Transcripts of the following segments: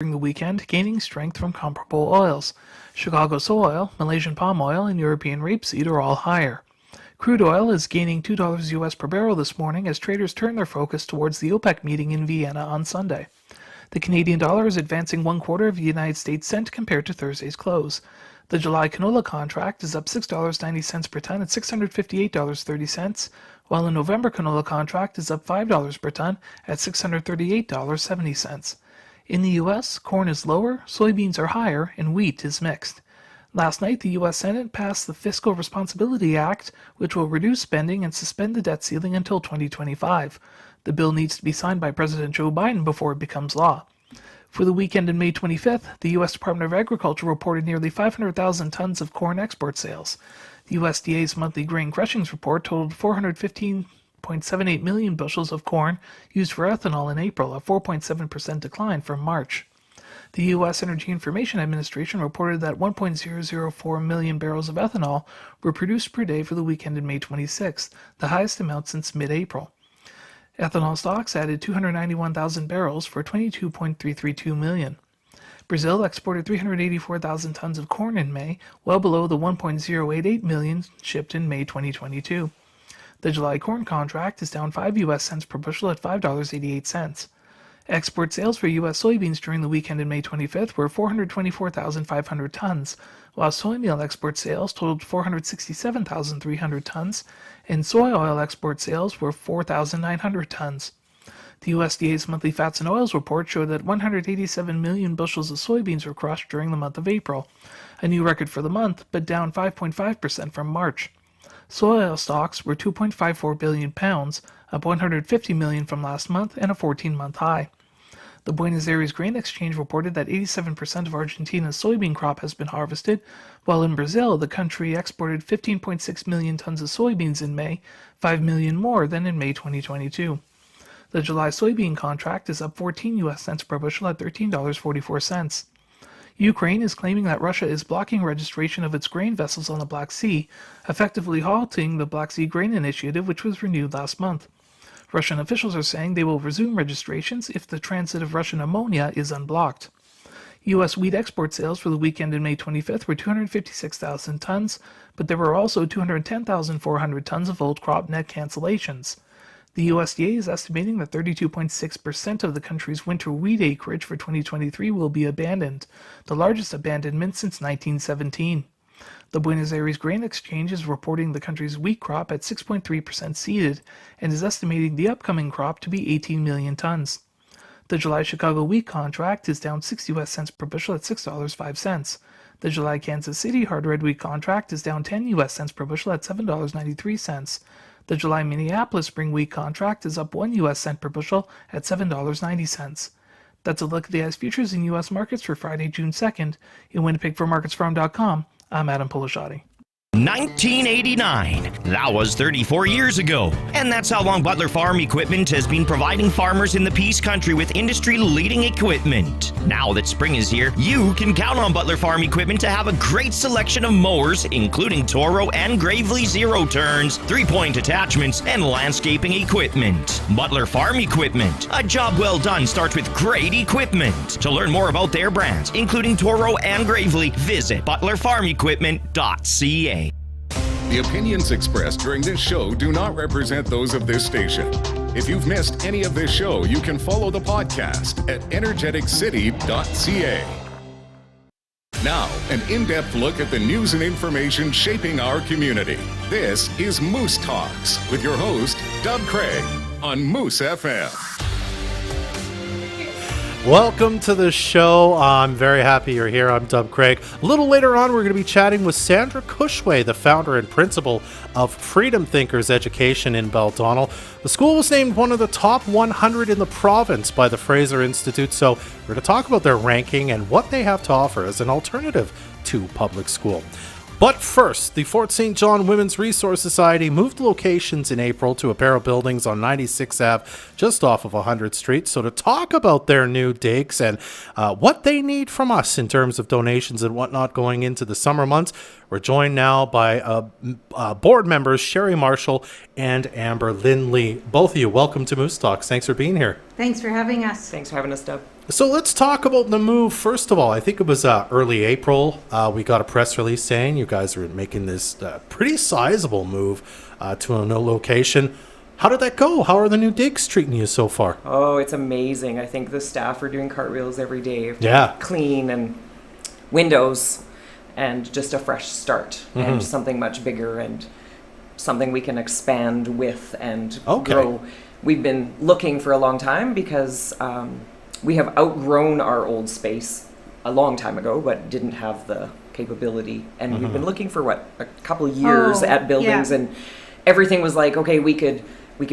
during the weekend, gaining strength from comparable oils. Chicago soy oil, Malaysian palm oil, and European rapeseed are all higher. Crude oil is gaining $2 US per barrel this morning as traders turn their focus towards the OPEC meeting in Vienna on Sunday. The Canadian dollar is advancing 1/4 of the United States cent compared to Thursday's close. The July canola contract is up $6.90 per ton at $658.30, while the November canola contract is up $5 per ton at $638.70. In the U.S., corn is lower, soybeans are higher, and wheat is mixed. Last night, the U.S. Senate passed the Fiscal Responsibility Act, which will reduce spending and suspend the debt ceiling until 2025. The bill needs to be signed by President Joe Biden before it becomes law. For the weekend on May 25th, the U.S. Department of Agriculture reported nearly 500,000 tons of corn export sales. The USDA's monthly grain crushings report totaled 415.78 million bushels of corn used for ethanol in April, a 4.7% decline from March. The U.S. Energy Information Administration reported that 1.004 million barrels of ethanol were produced per day for the weekend on May 26th, the highest amount since mid-April. Ethanol stocks added 291,000 barrels for 22.332 million. Brazil exported 384,000 tons of corn in May, well below the 1.088 million shipped in May 2022. The July corn contract is down 5 U.S. cents per bushel at $5.88. Export sales for U.S. soybeans during the weekend on May 25th were 424,500 tons, while soy meal export sales totaled 467,300 tons, and soy oil export sales were 4,900 tons. The USDA's monthly fats and oils report showed that 187 million bushels of soybeans were crushed during the month of April, a new record for the month, but down 5.5% from March. Soy oil stocks were 2.54 billion pounds, up 150 million from last month and a 14-month high. The Buenos Aires Grain Exchange reported that 87% of Argentina's soybean crop has been harvested, while in Brazil, the country exported 15.6 million tons of soybeans in May, 5 million more than in May 2022. The July soybean contract is up 14 U.S. cents per bushel at $13.44. Ukraine is claiming that Russia is blocking registration of its grain vessels on the Black Sea, effectively halting the Black Sea Grain Initiative, which was renewed last month. Russian officials are saying they will resume registrations if the transit of Russian ammonia is unblocked. U.S. wheat export sales for the weekend on May 25th were 256,000 tons, but there were also 210,400 tons of old crop net cancellations. The USDA is estimating that 32.6% of the country's winter wheat acreage for 2023 will be abandoned, the largest abandonment since 1917. The Buenos Aires Grain Exchange is reporting the country's wheat crop at 6.3% seeded and is estimating the upcoming crop to be 18 million tons. The July Chicago wheat contract is down 6 U.S. cents per bushel at $6.05. The July Kansas City hard red wheat contract is down 10 U.S. cents per bushel at $7.93. The July Minneapolis spring wheat contract is up 1 U.S. cent per bushel at $7.90. That's a look at the ICE futures in U.S. markets for Friday, June 2nd. In Winnipeg for MarketsFarm.com, I'm Adam Polishati. 1989. That was 34 years ago. And that's how long Butler Farm Equipment has been providing farmers in the Peace Country with industry-leading equipment. Now that spring is here, you can count on Butler Farm Equipment to have a great selection of mowers, including Toro and Gravely Zero Turns, 3-point attachments, and landscaping equipment. Butler Farm Equipment. A job well done starts with great equipment. To learn more about their brands, including Toro and Gravely, visit butlerfarmequipment.ca. The opinions expressed during this show do not represent those of this station. If you've missed any of this show, you can follow the podcast at energeticcity.ca. Now, an in-depth look at the news and information shaping our community. This is Moose Talks with your host, Dub Craig, on Moose FM. Welcome to the show. I'm very happy you're here. I'm Dub Craig. A little later on, we're going to be chatting with Sandra Cushway, the founder and principal of Freedom Thinkers Education in Baldonnel. The school was named one of the top 100 in the province by the Fraser Institute, so we're going to talk about their ranking and what they have to offer as an alternative to public school. But first, the Fort St. John Women's Resource Society moved locations in April to a pair of buildings on 96 Ave, just off of 100th Street. So to talk about their new digs and what they need from us in terms of donations and whatnot going into the summer months, we're joined now by board members Sherry Marshall and Amber Lindley. Both of you, welcome to Moose Talks. Thanks for being here. Thanks for having us. Thanks for having us, Dub. So let's talk about the move. First of all, I think it was early April. We got a press release saying you guys were making this pretty sizable move to a new location. How did that go? How are the new digs treating you so far? Oh, it's amazing. I think the staff are doing cartwheels every day. Yeah. Clean and windows and just a fresh start and something much bigger and something we can expand with and grow. We've been looking for a long time because we have outgrown our old space a long time ago, but didn't have the capability. And we've been looking for a couple years at buildings, and everything was like, okay, we could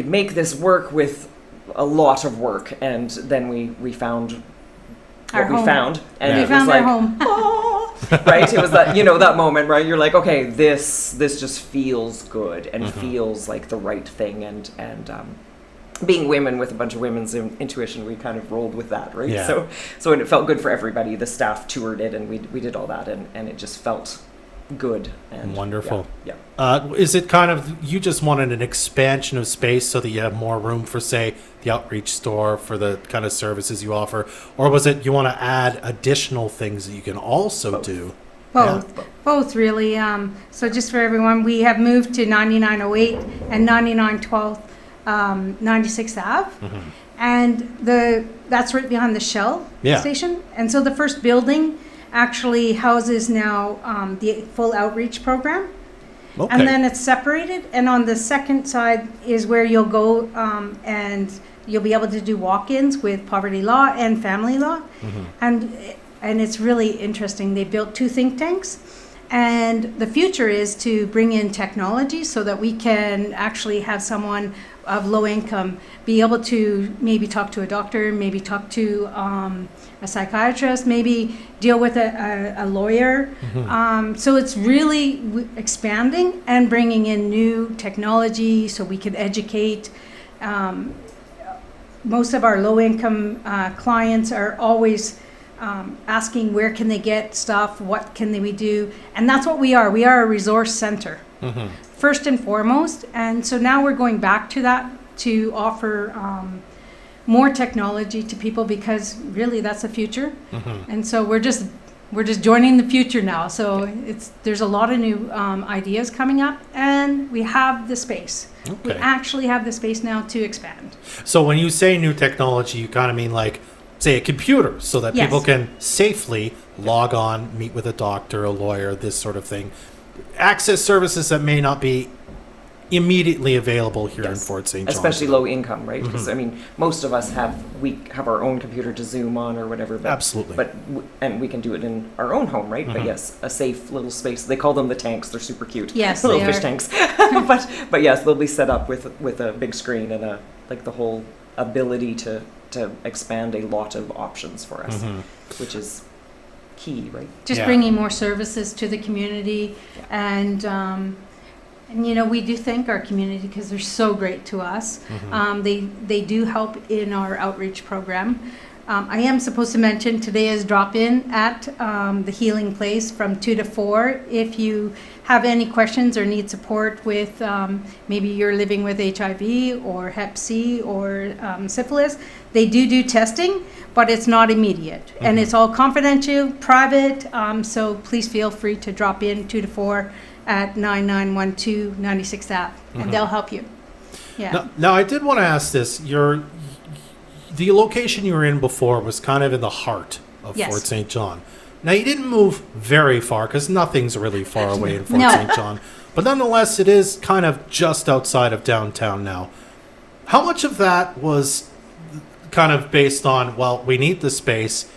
make this work with a lot of work. And then we found what we found, and it was like, right? It was that, that moment, right? You're like, okay, this just feels good and feels like the right thing, and being women with a bunch of women's intuition, we kind of rolled with that, right? Yeah. So it felt good for everybody. The staff toured it, and we did all that, and it just felt good and wonderful. Yeah. Is it kind of you just wanted an expansion of space so that you have more room for, say, the outreach store for the kind of services you offer, or was it you want to add additional things that you can also do? Both really. So just for everyone, we have moved to 9908 and 9912 96th Ave, and that's right behind the Shell station. And so the first building actually houses now the full outreach program. Okay. And then it's separated, and on the second side is where you'll go and you'll be able to do walk-ins with poverty law and family law. And it's really interesting. They built 2 think tanks, and the future is to bring in technology so that we can actually have someone of low income be able to maybe talk to a doctor, maybe talk to a psychiatrist, maybe deal with a lawyer. So it's really expanding and bringing in new technology so we can educate. Most of our low income clients are always asking where can they get stuff, what can we do, and that's what we are. We are a resource center. First and foremost, and so now we're going back to that to offer more technology to people, because really that's the future. And so we're just joining the future now. So there's a lot of new ideas coming up, and we have the space. We actually have the space now to expand. So when you say new technology, you kind of mean like, say, a computer, so that people can safely log on, meet with a doctor, a lawyer, this sort of thing. Access services that may not be immediately available here in Fort St. John. Especially low income, right? Because most of us have our own computer to Zoom on or whatever. But, absolutely. And we can do it in our own home, right? But yes, a safe little space. They call them the tanks. They're super cute. Yes, little they fish are. tanks. but yes, they'll be set up with a big screen and the whole ability to expand a lot of options for us, which is key, right? Just bringing more services to the community, and we do thank our community because they're so great to us. They do help in our outreach program. I am supposed to mention today is drop-in at the Healing Place from 2 to 4. If you have any questions or need support with maybe you're living with HIV or Hep C or syphilis, they do testing, but it's not immediate. And it's all confidential, private, so please feel free to drop in 2 to 4 at 9912 96th Ave, and they'll help you. Yeah. Now I did want to ask this. The location you were in before was kind of in the heart of Fort St. John. Now, you didn't move very far, because nothing's really far away in Fort St. John. But nonetheless, it is kind of just outside of downtown now. How much of that was kind of based on, well, we need the space?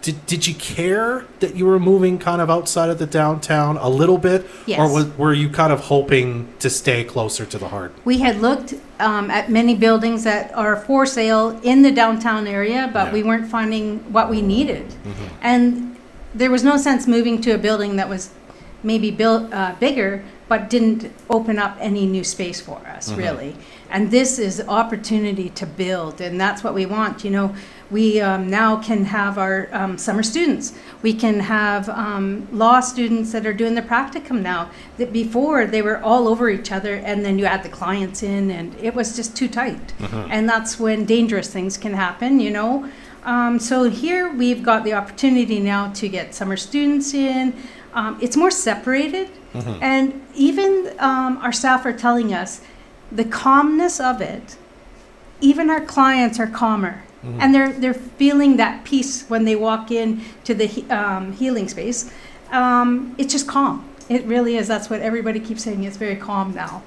Did you care that you were moving kind of outside of the downtown a little bit? Yes. Or were you kind of hoping to stay closer to the heart? We had looked at many buildings that are for sale in the downtown area, but we weren't finding what we needed. And there was no sense moving to a building that was maybe built bigger, but didn't open up any new space for us, really. And this is opportunity to build, and that's what we want. We now can have our summer students. We can have law students that are doing the practicum now. That before, they were all over each other, and then you add the clients in, and it was just too tight. And that's when dangerous things can happen, So here we've got the opportunity now to get summer students in. It's more separated, and even our staff are telling us the calmness of it. Even our clients are calmer, and they're feeling that peace when they walk in to the healing space. It's just calm. It really is. That's what everybody keeps saying. It's very calm now.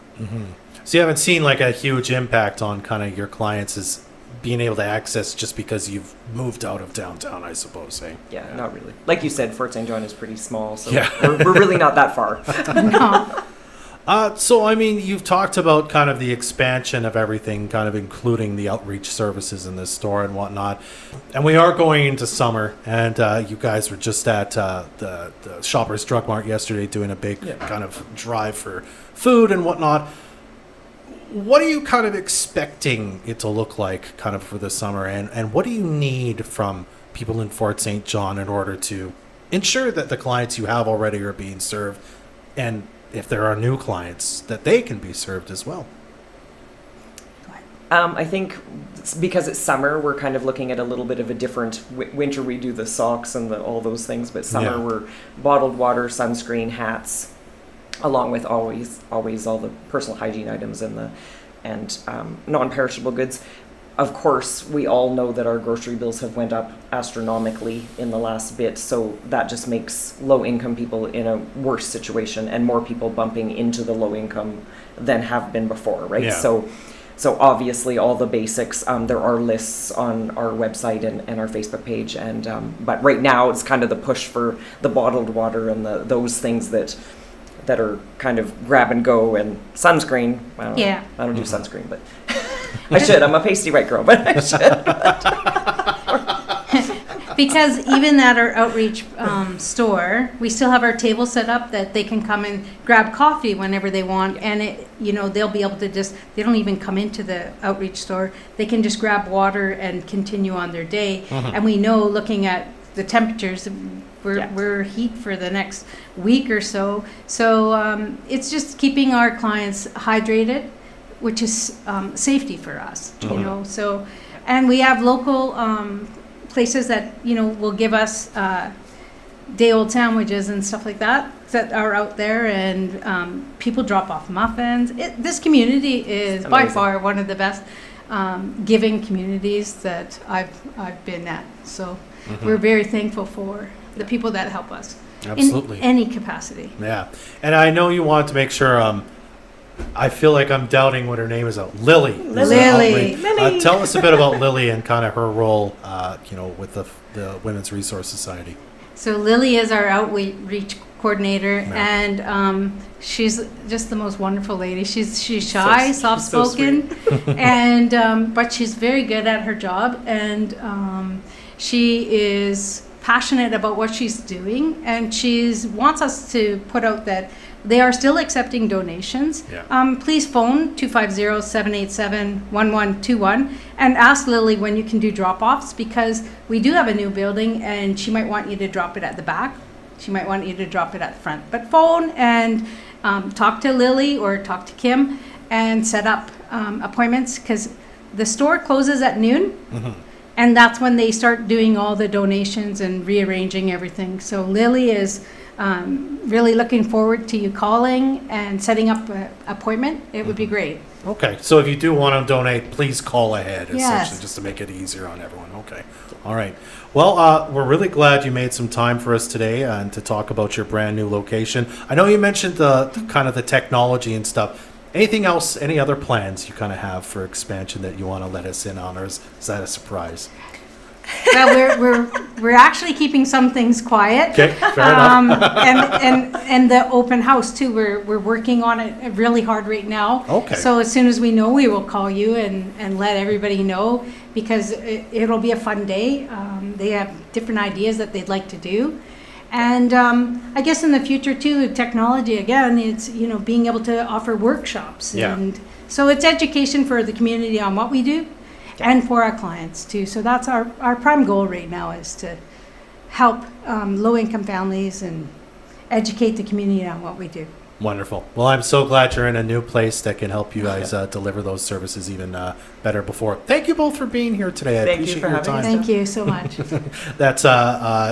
So you haven't seen like a huge impact on kind of your clients is being able to access just because you've moved out of downtown, I suppose, eh? Yeah, not really. Like you said, Fort St. John is pretty small, so Yeah. we're really not that far. No. So, I mean, you've talked about kind of the expansion of everything, kind of including the outreach services in this store and whatnot. And we are going into summer, and you guys were just at the Shoppers Drug Mart yesterday doing a big kind of drive for food and whatnot. What are you kind of expecting it to look like kind of for the summer, and what do you need from people in Fort St. John in order to ensure that the clients you have already are being served, and if there are new clients, that they can be served as well? I think because it's summer, we're kind of looking at a little bit of a different winter. We do the socks and all those things, but summer we're bottled water, sunscreen, hats, along with always all the personal hygiene items and non-perishable goods. Of course, we all know that our grocery bills have went up astronomically in the last bit, so that just makes low-income people in a worse situation and more people bumping into the low income than have been before, right? Yeah. So obviously all the basics, there are lists on our website and our Facebook page, and but right now it's kind of the push for the bottled water and those things that are kind of grab and go, and sunscreen. I don't do sunscreen, but I should. I'm a pasty white girl, but I should. Because even at our outreach store, we still have our table set up that they can come and grab coffee whenever they want, and they'll be able to they don't even come into the outreach store. They can just grab water and continue on their day. And we know, looking at the temperatures, we're heat for the next week or so. So it's just keeping our clients hydrated, which is safety for us, So, and we have local places that will give us day-old sandwiches and stuff like that are out there, and people drop off muffins. This community is by far one of the best giving communities that I've been at. So we're very thankful for the people that help us. Absolutely. In any capacity. Yeah. And I know you want to make sure, I feel like I'm doubting what her name is. Lily. Lily. Tell us a bit about Lily and kind of her role, with the Women's Resource Society. So Lily is our outreach coordinator, and she's just the most wonderful lady. She's shy, soft-spoken, and but she's very good at her job, and she is passionate about what she's doing, and she wants us to put out that they are still accepting donations. Please phone 250-787-1121 and ask Lily when you can do drop-offs, because we do have a new building and she might want you to drop it at the back. She might want you to drop it at the front. But phone and talk to Lily or talk to Kim and set up appointments, because the store closes at noon. And that's when they start doing all the donations and rearranging everything. So Lily is really looking forward to you calling and setting up an appointment. It would be great. Okay, so if you do want to donate, please call ahead, essentially, Yes. just to make it easier on everyone. Okay, all right. Well, we're really glad you made some time for us today and to talk about your brand new location. I know you mentioned the kind of the technology and stuff. Anything else, any other plans you kind of have for expansion that you want to let us in on, or is that a surprise? Well, we're actually keeping some things quiet. Okay, fair enough. and the open house too. We're working on it really hard right now. Okay. So as soon as we know, we will call you and let everybody know, because it'll be a fun day. They have different ideas that they'd like to do. And I guess in the future too, technology again, it's being able to offer workshops, and so it's education for the community on what we do, and for our clients too. So that's our prime goal right now, is to help low-income families and educate the community on what we do. Wonderful. Well, I'm so glad you're in a new place that can help you guys deliver those services even better before. Thank you both for being here today. I appreciate your time. Thank you so much. That's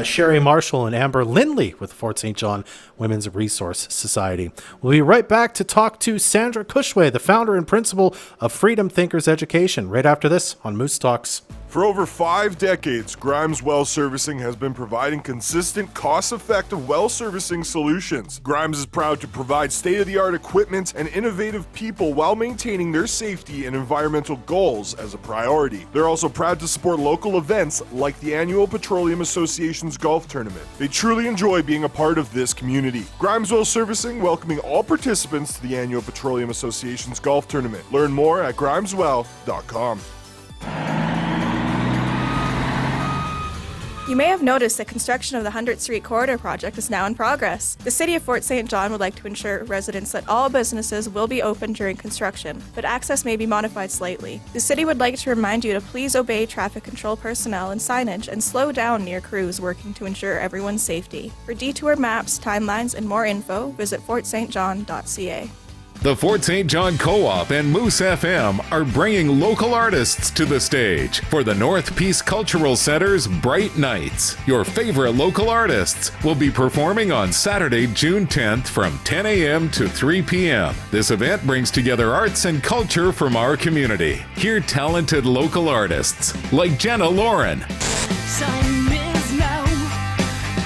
Sherry Marshall and Amber Lindley with Fort St. John Women's Resource Society. We'll be right back to talk to Sandra Cushway, the founder and principal of Freedom Thinkers Education, right after this on Moose Talks. For over 5 decades, Grimes Well Servicing has been providing consistent, cost-effective well servicing solutions. Grimes is proud to provide state-of-the-art equipment and innovative people while maintaining their safety and environmental goals as a priority. They're also proud to support local events like the annual Petroleum Association's golf tournament. They truly enjoy being a part of this community. Grimes Well Servicing welcoming all participants to the annual Petroleum Association's golf tournament. Learn more at grimeswell.com. You may have noticed that construction of the 100th Street Corridor project is now in progress. The City of Fort St. John would like to ensure residents that all businesses will be open during construction, but access may be modified slightly. The City would like to remind you to please obey traffic control personnel and signage and slow down near crews working to ensure everyone's safety. For detour maps, timelines, and more info, visit fortstjohn.ca. The Fort St. John Co-op and Moose FM are bringing local artists to the stage for the North Peace Cultural Center's Bright Nights. Your favorite local artists will be performing on Saturday, June 10th from 10 a.m. to 3 p.m. This event brings together arts and culture from our community. Hear talented local artists like Jenna Lauren, Time is now.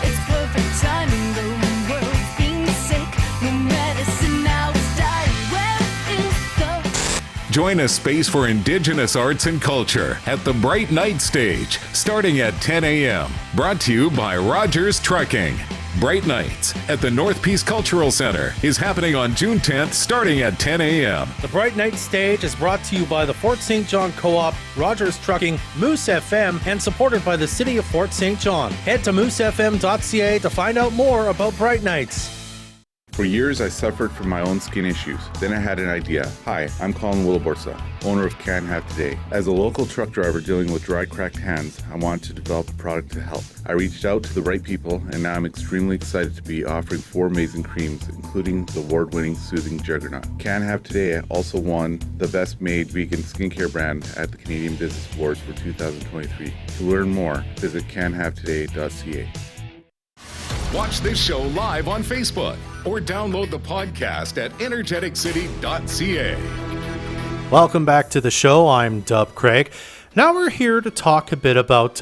It's perfect timing. The world's being sick. No medicine now is dying. Where is the... Join a space for Indigenous arts and culture at the Bright Night Stage, starting at 10 a.m. Brought to you by Rogers Trucking. Bright Nights at the North Peace Cultural Center is happening on June 10th, starting at 10 a.m. The Bright Night Stage is brought to you by the Fort St. John Co-op, Rogers Trucking, Moose FM, and supported by the City of Fort St. John. Head to moosefm.ca to find out more about Bright Nights. For years, I suffered from my own skin issues. Then I had an idea. Hi, I'm Colin Wilborsa, owner of Can Have Today. As a local truck driver dealing with dry, cracked hands, I wanted to develop a product to help. I reached out to the right people, and now I'm extremely excited to be offering 4 amazing creams, including the award-winning Soothing Juggernaut. Can Have Today also won the Best Made Vegan Skincare Brand at the Canadian Business Awards for 2023. To learn more, visit canhavetoday.ca. Watch this show live on Facebook or download the podcast at energeticcity.ca. Welcome back to the show. I'm Dub Craig. Now we're here to talk a bit about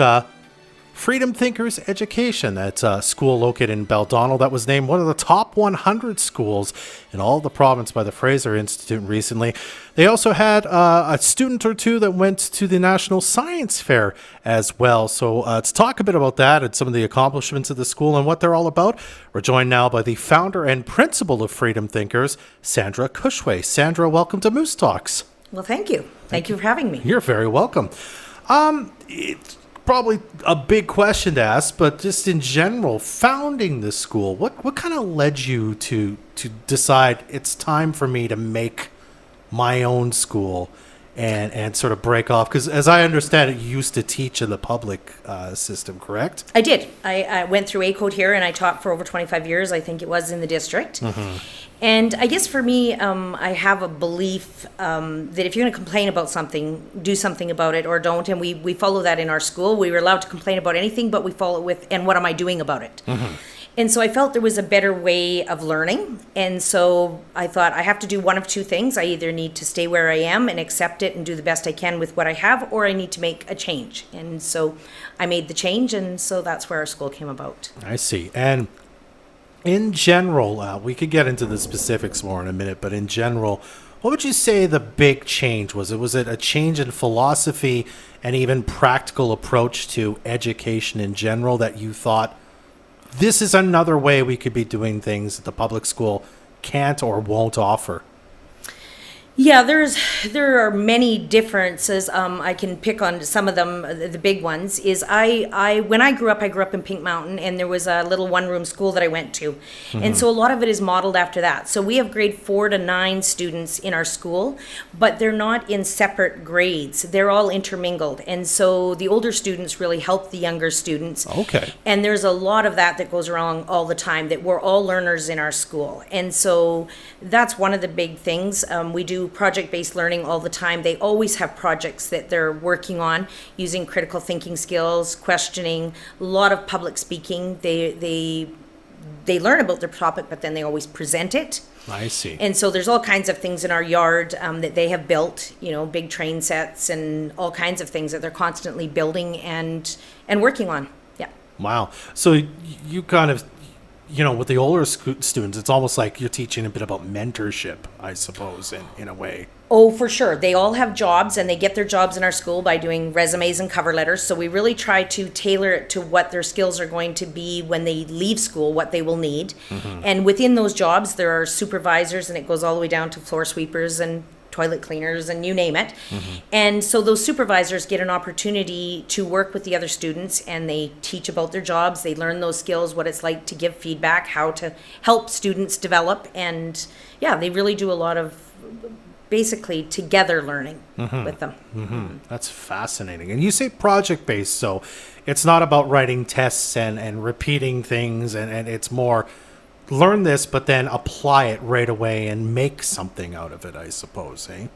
Freedom Thinkers Education. That's a school located in Baldonnel that was named one of the top 100 schools in all of the province by the Fraser Institute recently. They also had a student or two that went to the National Science Fair as well. So to talk a bit about that and some of the accomplishments of the school and what they're all about, we're joined now by the founder and principal of Freedom Thinkers, Sandra Cushway. Sandra, welcome to Moose Talks. Well, thank you. Thank you for having me. You're very welcome. It's probably a big question to ask, but just in general, founding the school, what kind of led you to decide it's time for me to make my own school and sort of break off? Because as I understand it, you used to teach in the public system, correct? I did. I went through ACODE here, and I taught for over 25 years, I think it was, in the district. Mm-hmm. And I guess for me, I have a belief that if you're going to complain about something, do something about it or don't. And we follow that in our school. We were allowed to complain about anything, but we follow it with, and what am I doing about it? Mm-hmm. And so I felt there was a better way of learning. And so I thought I have to do one of two things. I either need to stay where I am and accept it and do the best I can with what I have, or I need to make a change. And so I made the change, and so that's where our school came about. I see. And in general, we could get into the specifics more in a minute, but in general, what would you say the big change was? Was it a change in philosophy and even practical approach to education in general that you thought, this is another way we could be doing things that the public school can't or won't offer? Yeah, there are many differences. I can pick on some of them. The big ones is when I grew up in Pink Mountain, and there was a little one-room school that I went to, and so a lot of it is modeled after that. So we have grade 4 to 9 students in our school, but they're not in separate grades. They're all intermingled, and so the older students really help the younger students. Okay. And there's a lot of that goes around all the time. That we're all learners in our school, and so that's one of the big things. We do project-based learning all the time. They always have projects that they're working on using critical thinking skills, questioning, a lot of public speaking. They learn about their topic, but then they always present it. I see. And so there's all kinds of things in our yard that they have built, big train sets and all kinds of things that they're constantly building and working on. Yeah. Wow. So you kind of, with the older students, it's almost like you're teaching a bit about mentorship, I suppose, in a way. Oh, for sure. They all have jobs, and they get their jobs in our school by doing resumes and cover letters. So we really try to tailor it to what their skills are going to be when they leave school, what they will need. And within those jobs, there are supervisors, and it goes all the way down to floor sweepers and toilet cleaners and you name it. And so those supervisors get an opportunity to work with the other students, and they teach about their jobs. They learn those skills, what it's like to give feedback, how to help students develop. And yeah, they really do a lot of basically together learning with them. That's fascinating. And you say project-based, so it's not about writing tests and repeating things, and it's more learn this, but then apply it right away and make something out of it, I suppose, eh?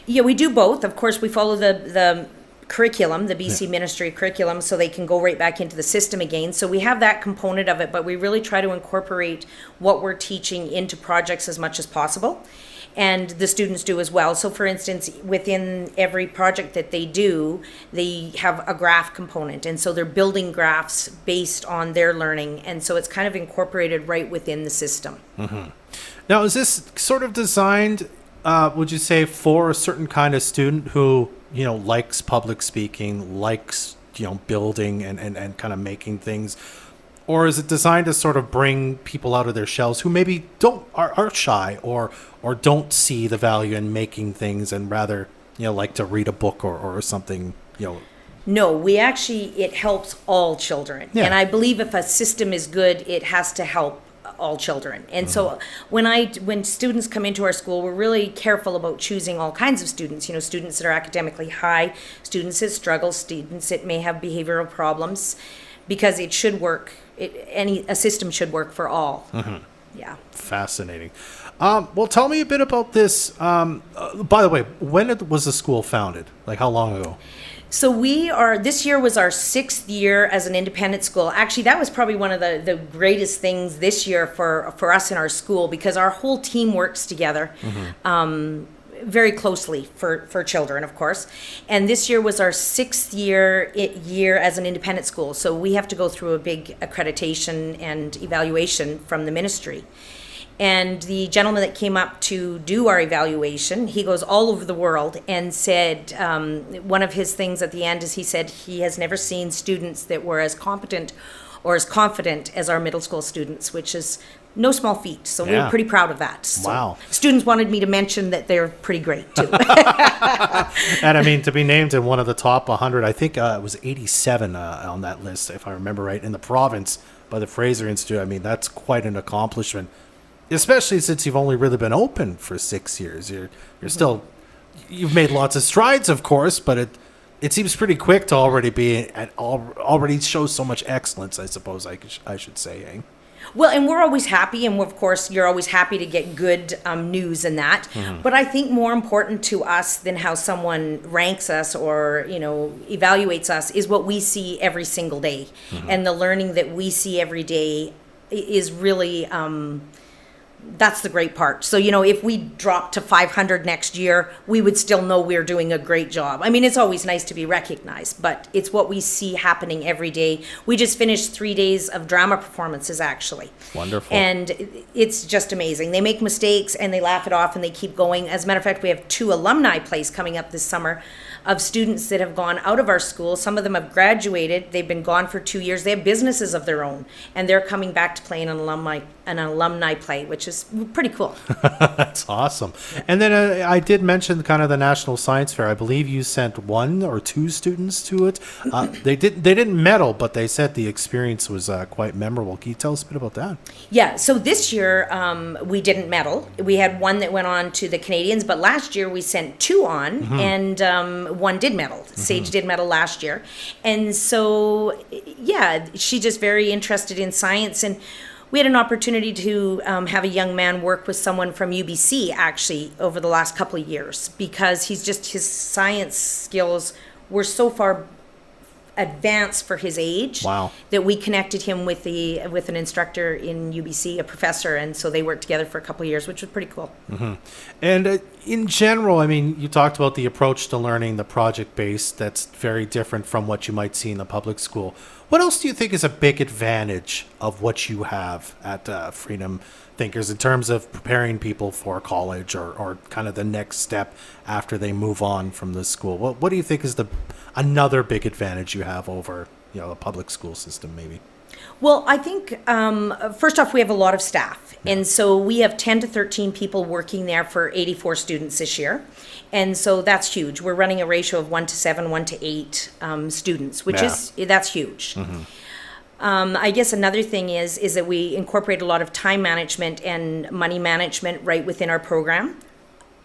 Yeah, we do both. Of course, we follow the curriculum, the BC Ministry curriculum, so they can go right back into the system again. So we have that component of it, but we really try to incorporate what we're teaching into projects as much as possible. And the students do as well. So for instance, within every project that they do, they have a graph component. And so they're building graphs based on their learning. And so it's kind of incorporated right within the system. Now, is this sort of designed, would you say, for a certain kind of student who, likes public speaking, likes, building and kind of making things? Or is it designed to sort of bring people out of their shells who maybe are shy or don't see the value in making things and rather, like to read a book or something, No, it helps all children. Yeah. And I believe if a system is good, it has to help all children. And so when students come into our school, we're really careful about choosing all kinds of students, students that are academically high, students that struggle, students that may have behavioral problems, because it should work. A system should work for all. Yeah. Fascinating. Well, tell me a bit about this. By the way, when was the school founded? Like how long ago? So this year was our 6th year as an independent school. Actually, that was probably one of the greatest things this year for us in our school, because our whole team works together. Very closely for children, of course. And this year was our 6th year as an independent school. So we have to go through a big accreditation and evaluation from the ministry. And the gentleman that came up to do our evaluation, he goes all over the world and said, one of his things at the end is he said he has never seen students that were as competent or as confident as our middle school students, which is no small feat. So we were pretty proud of that. So wow. Students wanted me to mention that they're pretty great too. And I mean, to be named in one of the top 100, I think it was 87 on that list, if I remember right, in the province by the Fraser Institute. I mean, that's quite an accomplishment, especially since you've only really been open for 6 years. You're still, you've made lots of strides, of course, but it seems pretty quick to already show so much excellence, I suppose I should say, eh? Well, and we're always happy, and of course, you're always happy to get good news and that. But I think more important to us than how someone ranks us or, evaluates us is what we see every single day. And the learning that we see every day is really, that's the great part. So, if we drop to 500 next year, we would still know we're doing a great job. I mean, it's always nice to be recognized, but it's what we see happening every day. We just finished 3 days of drama performances, actually. Wonderful. And it's just amazing. They make mistakes and they laugh it off and they keep going. As a matter of fact, we have 2 alumni plays coming up this summer. of students that have gone out of our school. Some of them have graduated. They've been gone for 2 years. They have businesses of their own, and they're coming back to play an alumni play, which is pretty cool. That's awesome. And then I did mention kind of the National Science Fair. I believe you sent 1 or 2 students to it. They didn't medal, but they said the experience was quite memorable. Can you tell us a bit about that? Yeah, so this year we didn't medal. We had 1 that went on to the Canadians, but last year we sent 2 on, and 1 did medal. Sage did medal last year. And so, yeah, she's just very interested in science, and we had an opportunity to have a young man work with someone from UBC actually over the last couple of years, because his science skills were so far advanced for his age. Wow. That we connected him with an instructor in UBC, a professor, and so they worked together for a couple of years, which was pretty cool. And in general, I mean, you talked about the approach to learning, the project-based, that's very different from what you might see in the public school. What else do you think is a big advantage of what you have at Freedom Thinkers in terms of preparing people for college or kind of the next step after they move on from the school? What do you think is another big advantage you have over, a public school system maybe? Well, I think, first off, we have a lot of staff. And so we have 10 to 13 people working there for 84 students this year. And so that's huge. We're running a ratio of 1 to 7, 1 to 8 students, which that's huge. I guess another thing is that we incorporate a lot of time management and money management right within our program.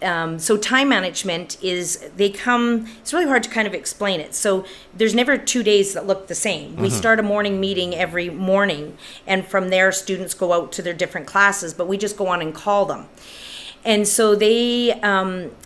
So time management it's really hard to kind of explain it. So there's never 2 days that look the same. We start a morning meeting every morning, and from there students go out to their different classes, but we just go on and call them. And so they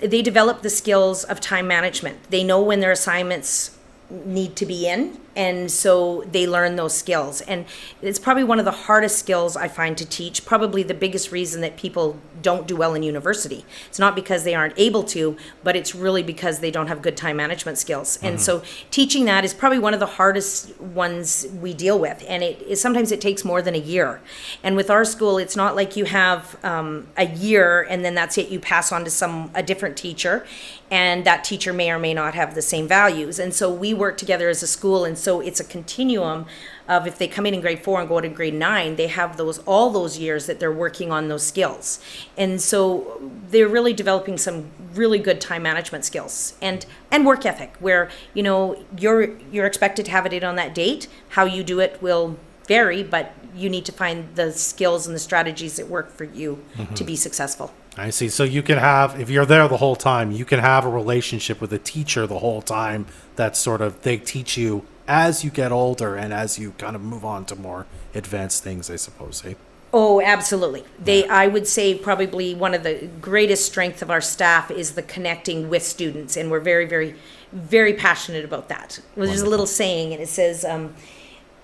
develop the skills of time management. They know when their assignments need to be in, and so they learn those skills. And it's probably one of the hardest skills I find to teach, probably the biggest reason that people don't do well in university. It's not because they aren't able to, but it's really because they don't have good time management skills. And so teaching that is probably one of the hardest ones we deal with, and sometimes it takes more than a year. And with our school, it's not like you have a year and then that's it, you pass on to a different teacher, and that teacher may or may not have the same values. And so we work together as a school, and so it's a continuum of, if they come in grade 4 and go to grade 9, they have all those years that they're working on those skills. And so they're really developing some really good time management skills and work ethic, where you're expected to have it in on that date. How you do it will vary, but you need to find the skills and the strategies that work for you to be successful. I see. So you can have, if you're there the whole time, you can have a relationship with a teacher the whole time. That's sort of, they teach you as you get older and as you kind of move on to more advanced things, I suppose, eh? Oh, absolutely. I would say probably one of the greatest strengths of our staff is the connecting with students, and we're very, very, very passionate about that. There's a little saying, and it says,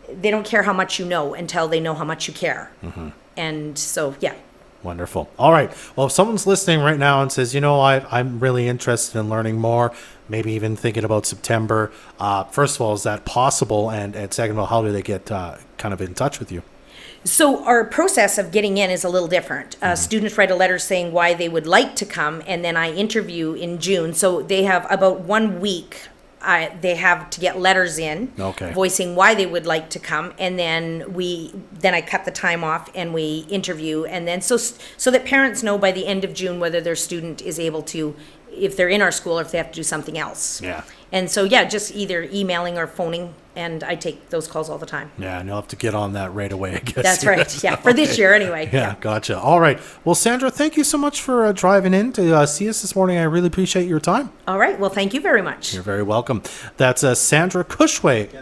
they don't care how much you know until they know how much you care. And so, yeah. Wonderful. All right. Well, if someone's listening right now and says, I'm really interested in learning more, maybe even thinking about September, first of all, is that possible? And second of all, how do they get kind of in touch with you? So our process of getting in is a little different. Students write a letter saying why they would like to come, and then I interview in June. So they have about 1 week. They have to get letters in, voicing why they would like to come, and then I cut the time off and we interview, and then so that parents know by the end of June whether their student is able to, if they're in our school, or if they have to do something else. Yeah. And so just either emailing or phoning, and I take those calls all the time. Yeah, and you'll have to get on that right away, I guess. That's right. Yeah, for this year anyway. Yeah, gotcha. All right. Well, Sandra, thank you so much for driving in to see us this morning. I really appreciate your time. All right. Well, thank you very much. You're very welcome. That's Sandra Cushway.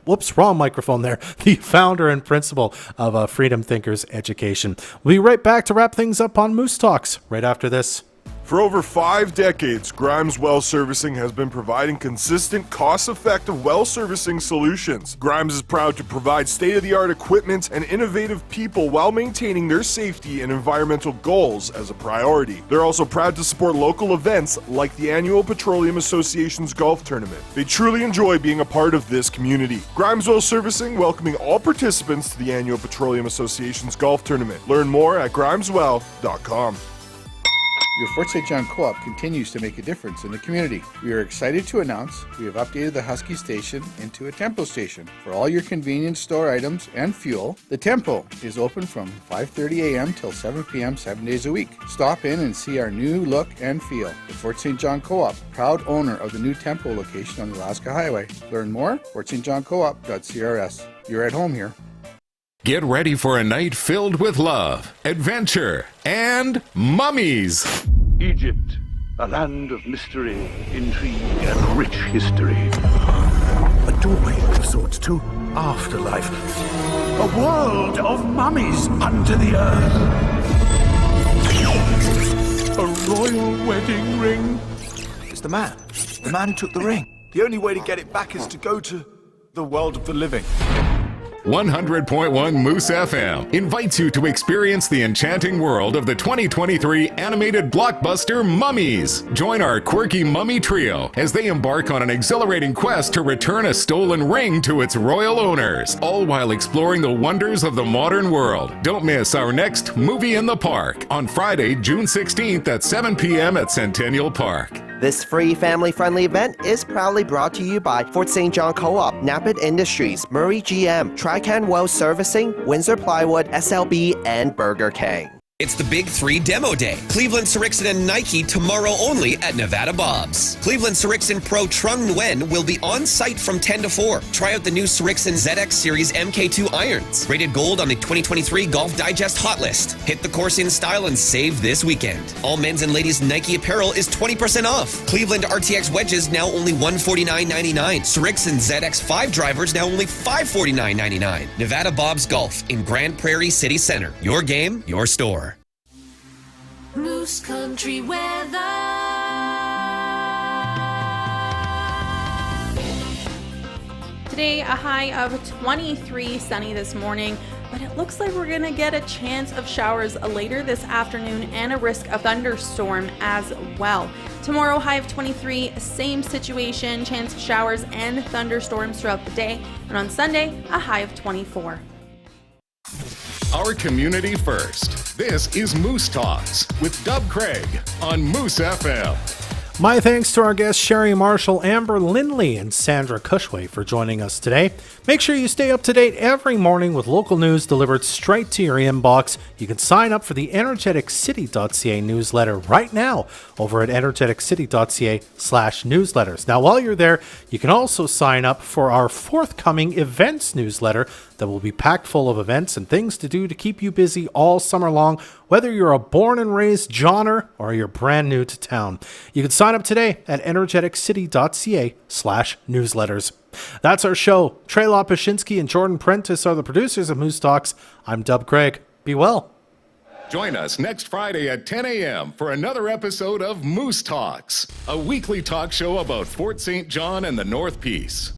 Whoops, wrong microphone there. The founder and principal of Freedom Thinkers Education. We'll be right back to wrap things up on Moose Talks right after this. For over 5 decades, Grimes Well Servicing has been providing consistent, cost-effective well servicing solutions. Grimes is proud to provide state-of-the-art equipment and innovative people while maintaining their safety and environmental goals as a priority. They're also proud to support local events like the annual Petroleum Association's golf tournament. They truly enjoy being a part of this community. Grimes Well Servicing welcoming all participants to the annual Petroleum Association's golf tournament. Learn more at grimeswell.com. Your Fort St. John Co-op continues to make a difference in the community. We are excited to announce we have updated the Husky station into a Tempo station. For all your convenience store items and fuel, the Tempo is open from 5:30 a.m. till 7 p.m. 7 days a week. Stop in and see our new look and feel. The Fort St. John Co-op, proud owner of the new Tempo location on the Alaska Highway. Learn more, fortstjohncoop.crs. You're at home here. Get ready for a night filled with love, adventure, and mummies. Egypt, a land of mystery, intrigue, and rich history. A doorway of sorts to afterlife. A world of mummies under the earth. A royal wedding ring. It's the man who took the ring. The only way to get it back is to go to the world of the living. 100.1 Moose FM invites you to experience the enchanting world of the 2023 animated blockbuster Mummies. Join our quirky mummy trio as they embark on an exhilarating quest to return a stolen ring to its royal owners, all while exploring the wonders of the modern world. Don't miss our next Movie in the Park on Friday, June 16th at 7 p.m. at Centennial Park. This free family-friendly event is proudly brought to you by Fort St. John Co-op, Napit Industries, Murray GM, Trican Well Servicing, Windsor Plywood, SLB, and Burger King. It's the Big 3 Demo Day. Cleveland Srixon and Nike tomorrow only at Nevada Bob's. Cleveland Srixon Pro Trung Nguyen will be on site from 10 to 4. Try out the new Srixon ZX Series MK2 irons. Rated gold on the 2023 Golf Digest Hot List. Hit the course in style and save this weekend. All men's and ladies' Nike apparel is 20% off. Cleveland RTX wedges now only $149.99. Srixon ZX 5 drivers now only $549.99. Nevada Bob's Golf in Grand Prairie City Center. Your game, your store. Moose Country weather. Today, a high of 23, sunny this morning, but it looks like we're going to get a chance of showers later this afternoon and a risk of thunderstorm as well. Tomorrow, high of 23, same situation, chance of showers and thunderstorms throughout the day. And on Sunday, a high of 24. Our community first. This is Moose Talks with Dub Craig on Moose FM. My thanks to our guests Sherry Marshall, Amber Lindley, and Sandra Cushway for joining us today. Make sure you stay up to date every morning with local news delivered straight to your inbox. You can sign up for the energeticcity.ca newsletter right now over at energeticcity.ca/newsletters. Now, while you're there, you can also sign up for our forthcoming events newsletter that will be packed full of events and things to do to keep you busy all summer long, whether you're a born and raised Johner or you're brand new to town. You can sign up today at energeticcity.ca/newsletters. That's our show. Trey Lopashinsky and Jordan Prentice are the producers of Moose Talks. I'm Dub Craig. Be well. Join us next Friday at 10 a.m. for another episode of Moose Talks, a weekly talk show about Fort St. John and the North Peace.